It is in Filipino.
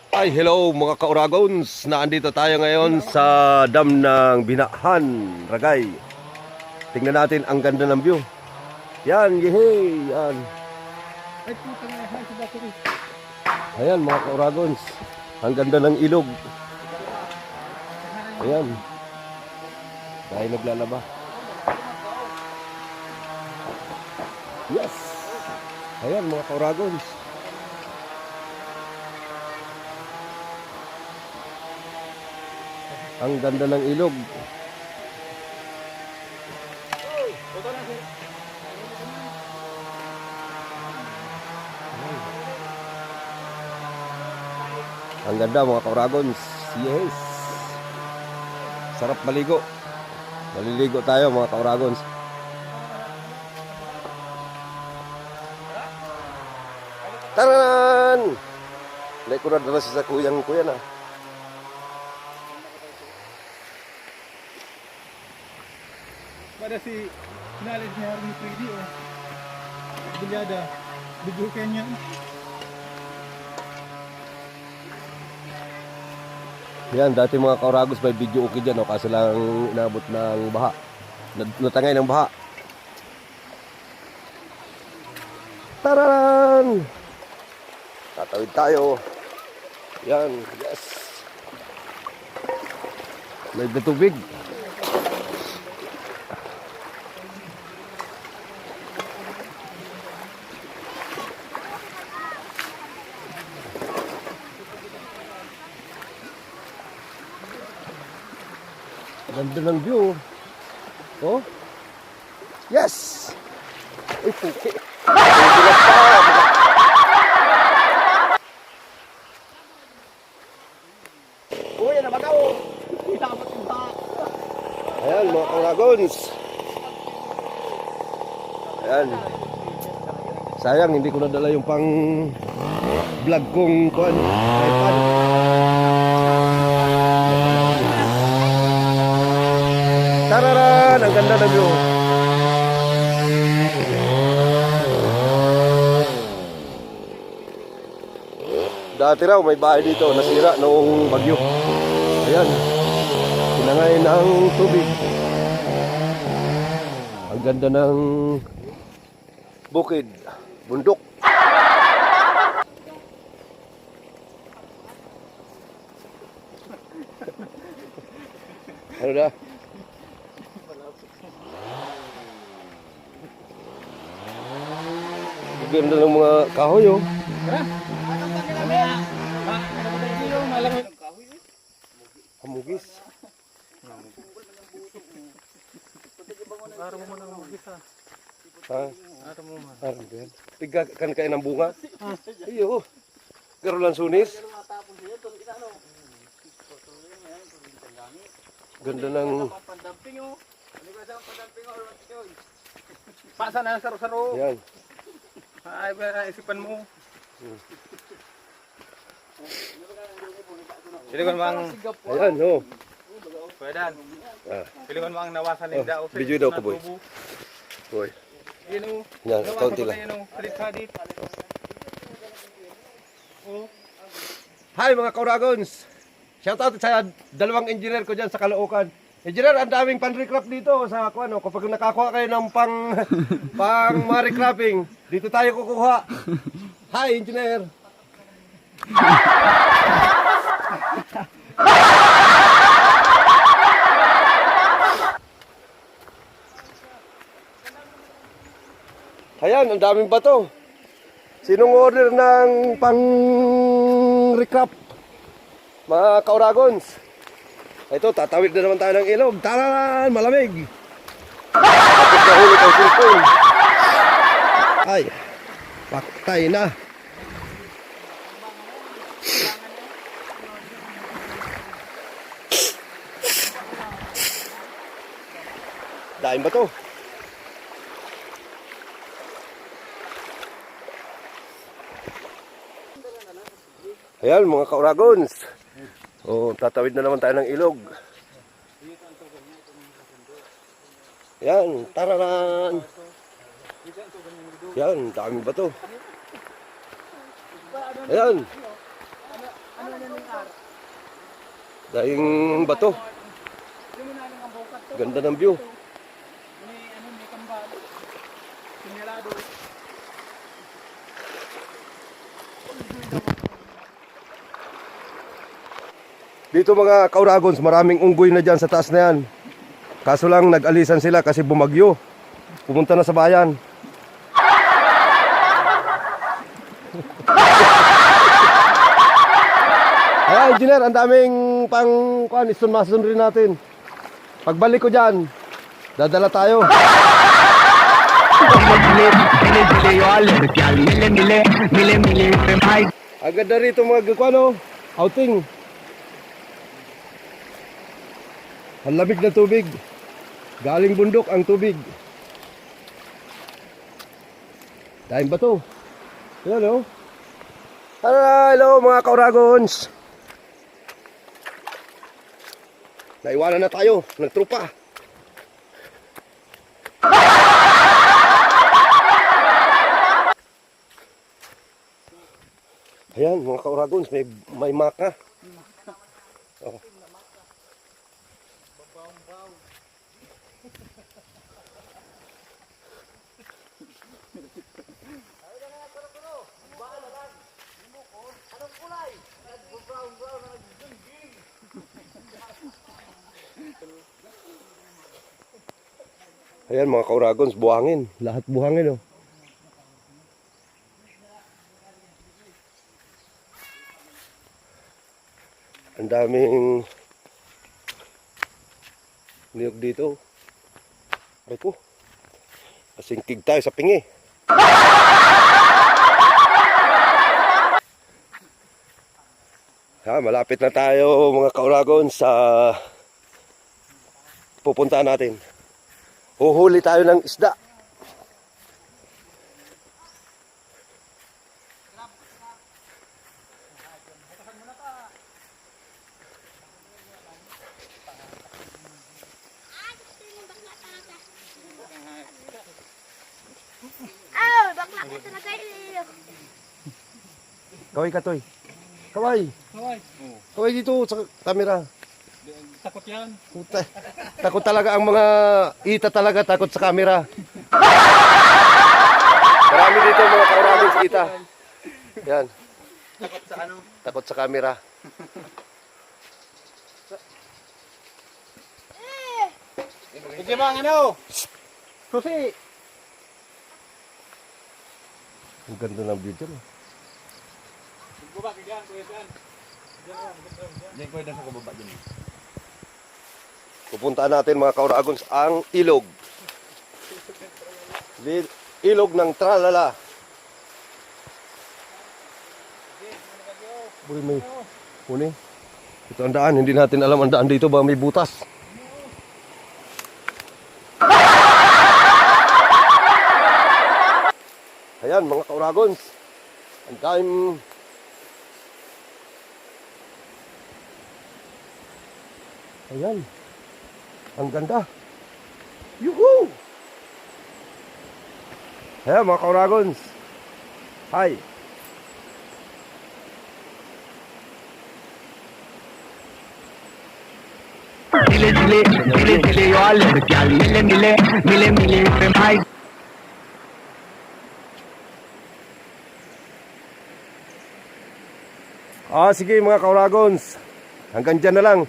Ay, hello mga ka-Uragons. Naandito tayo ngayon sa dam ng Binahan, Ragay. Tingnan natin ang ganda ng view. Yan, yehey, yan. Ayan mga ka-Uragons. Ang ganda ng ilog. Ayan. Dahil naglalaba. Yes. Ayan mga ka-Uragons. Ang ganda ng ilog. Ang ganda mga ka-Uragons. Yes. Sarap maligo. Maliligo tayo mga ka-Uragons. Taran! Like ko na dala sa kuyang kuya na. Pada si finalis ni Harvey Freddy bilyada video kanya. Yan, dati mga ka-Uragons may video okay dyan, kasi lang inabot ng baha. Natangay ng baha. Taran! Tatawid tayo. Yan, yes. May tubig. Ganda ng view. Oh. Yes. Uy, puki. Uy, na bakaw. Dapat impa. Ayan mga ka-Uragons. Ayan. Sayang hindi ko nadala yung pang vlog kong iPad. Tararan! Ang ganda ng view. Dati raw may bahay dito, nasira noong bagyo. Ayan. Sinangay ng tubig. Ang ganda ng bukid, bundok. Ano na? Ganda ng mga kahoy, oh. Hamugis. Araw mo na magis ha. Ha? Araw mo man. Araw din. Tigkan kayo ng bunga. Iyo. Garo lang sunis. Ganda ng... Pasa na saro-saro. Yan. Ay, isipan mo. Pilihan mo ang... Ayan, oh. Pwedaan. Ah, Pilihan mo ang nawasan ni Dao. video daw ko, boy. Boy. Yan o. Yan, kaunti lang. Yan o. Salit hadit. Oh. Hi mga ka-Uragons. Shoutout sa dalawang engineer ko dyan sa Caloocan. Engineer, ang daming pan-recraft dito sa ano, kapag nakakuha kayo ng pang mga recrapping, dito tayo kukuha. Hi, engineer. Ayan, ang daming bato. Sinong order ng pang-recraft? Mga ka-Uragons. Ito, tatawid na naman tayo ng ilog. Tararan! Malamig! Tapos nahulog ang cellphone. Ay, paktay na. Daing ba to? Ayan mga ka-Uragons. Oh, tatawid na naman tayo ng ilog. Yan, tararan. Yan, dami ba to? Ayan. Daing bato. Ganda ng view. May kambal. Sinyalado. Dito mga kauragons, maraming unggoy na dyan sa taas na yan. Kaso lang nag-alisan sila kasi bumagyo. Pumunta na sa bayan. Ay, engineer, ang daming pang iston-mason rin natin. Pagbalik ko dyan, dadala tayo. Ang ganda rito mga outing. Ang lamig na tubig. Galing bundok ang tubig. Dahil ba to? Hello? Hello mga kauragons. Naiwanan na tayo ng trupa. Ayan mga kauragons, may maka. Oh. Ayan mga kauragons, buhangin. Lahat buhangin oh. Ang daming niyog dito. Ay ko. Kasingkig tayo sa pingi. Ha, malapit na tayo mga kauragons sa pupuntahan natin. Huhuli tayo ng isda. Bakla ko talaga iyo. Kaway katoy. Kaway. Kaway. Kaway dito sa kamera. Takot yan. Puta. Takot talaga ang mga ita talaga takot sa camera. Marami dito mga kauragons sa ita. Yan. Takot sa ano? Takot sa camera. Hindi ba ang ano? Susi. Ang ganda ng video. Baba ka dyan, kuya dyan. Diyan kuya dyan sa kababa dyan. Pupuntaan natin mga kauragons ang ilog. Ilog ng Tralala. Uy, may huni. Ito ang daan, hindi natin alam ang daan dito ba may butas. Ayan mga kauragons. Ang time. Ayan. Ang ganda. Yuhu! Ayan mga kauragons. Hi. Sige mga kauragons. Hanggang dyan na lang.